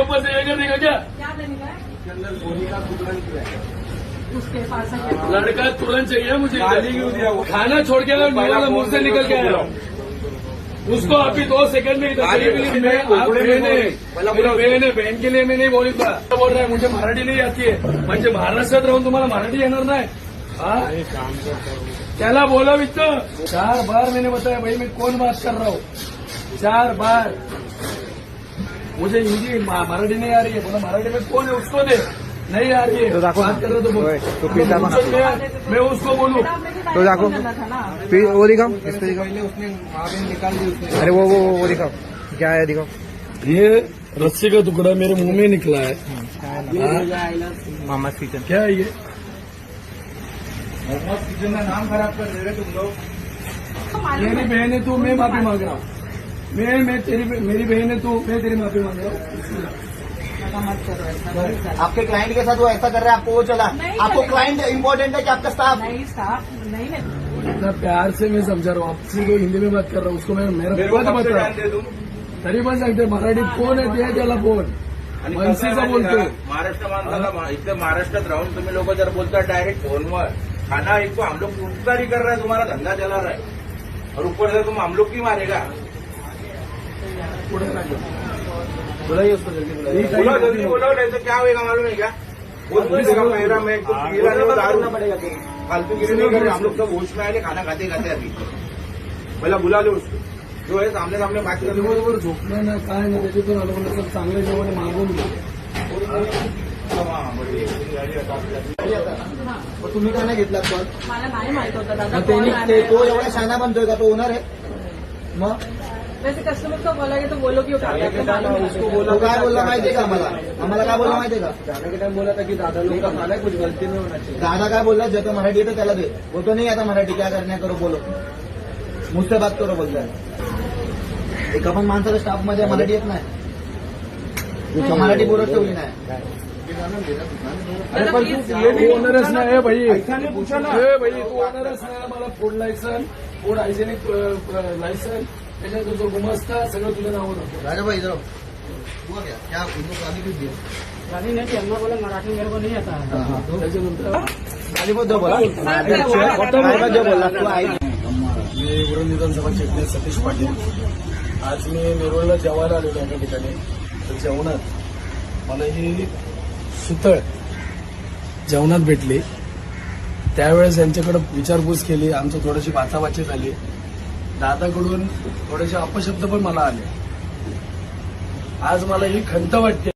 ऊपर से ये कर देगा क्या? उसके पास लड़का तुरंत चाहिए मुझे। खाना छोड़ के निकला, मुंह से निकल के आया उसको अभी 2 सेकंड में इधर बहन के लिए मैं नहीं बोली था। बोल रहा है मुझे मराठी नहीं आती है, म्हणजे महाराष्ट्रात राहून तुम्हाला मराठी येणार नाही? त्याला बोला इतना 4 बार मैंने बताया भाई मैं कौन बात कर रहा हूँ, 4 बार मुझे हिंदी मराठी नहीं आ रही है। बोला मराठी में कौन है उसको दे, नहीं आ रही है बात कर रहे तो बोल, मैं उसको बोलूँ तो देखो वो दिखाओ, इस पे दिखाओ। उसने निकाल दी उसने। अरे वो दिखाओ, क्या है दिखाओ। ये रस्सी का टुकड़ा मेरे मुंह में निकला है। मोहम्मद किचन क्या है ये? मोहम्मद किचन का नाम खराब कर दे रहे तुम लोग। मेरी बहन है तू, मैं माफी मांग रहा हूँ। मैं तेरी मेरी बहन है तू, मैं तेरी माफी मांग रहा हूँ। आपके क्लाइंट के साथ वो ऐसा कर रहा है, आपको वो चला। आपको क्लाइंट इम्पोर्टेंट है कि आपका स्टाफ? नहीं स्टाफ नहीं है। इतना प्यार से मैं समझा रहा हूँ, आपसे जो हिंदी में बात कर रहा हूँ उसको मैं मेरा पद बता रहा हूँ। तरी पण सांगते मराठीत कोण आहे ते त्याला बोल, मनसेचा बोलतो। महाराष्ट्र माणसाला इथे महाराष्ट्रात राहून तुम्ही लोग जर बोलता डायरेक्ट फोनवर खाना इसको हम लोग उपकारी कर रहे हैं, तुम्हारा धंधा चला रहा है और ऊपर से तुम हम लोग की मारेगा। बुलाइए उसको जल्दी बुलाइए। बोलो जल्दी बोलो, नहीं तो क्या होगा मालूम है क्या? वो बोलेगा मेरा मैं तो पीला नहीं दारू ना पड़ेगा। फालतू गिरी नहीं कर रहे हम लोग, सब होश में आए खाना खाते खाते अभी। पहला बुला लो उसको, जो है सामने सामने बात कर। बरोबर झोपलं ना काय ना त्याच्यातून आलं म्हणलं सर चांगलं जेवण मागवून घे। तुम्ही का नाही घेतला कॉल? मला नाही माहित होतं दादा. तो एवढा शाना बनतोय का? तो ओनर आहे मग? वैसे कस्टमर को बोला तो बोलो क्यों उसको बोला काय बोलला माहितीये का? आम्हाला काय बोलला माहितीये का? जाने के टाइम बोला था कि दादा लोग का खाना है, कुछ गलती नहीं होना चाहिए। दादा काय बोलला, ज्याचं मराठी येतं त्याला दे। बोलतो नाही आता मराठी क्या करण्या करो बोलो, मुझसे बात करो बोलताय। एका पण माणसाला स्टाफ मध्ये मराठी येत नाही, मराठी बोलत ठेवली नाही। अरे पण तू ओनरच नाही आहे भाई, भाई तू ओनरच नाही। मला food licence, food hygienic licence, त्याच्यानंतर जो गुमस्ता सगळं तुझ्या नावावर होतं। राजा भाई इधर हुआ क्या उनको गाली क्यों दी? गाली नहीं थी, बोला मराठी मेरे को नहीं आता है। त्याच्यानंतर गाली को जो बोला जो बोला तू आई। मी उरण विधानसभा क्षेत्र सतीश पाटील। आज मी नेरुळला जेवायला आलेलो एका ठिकाणी, तर जेवणात मला ही सुतळ जेवणात भेटली। त्यावेळेस यांच्याकडे विचारपूस केली, आमचं थोडीशी वाचावाची झाली। दादाकडून थोडेसे अपशब्द पण मला आले। आज मला ही खंत वाटते।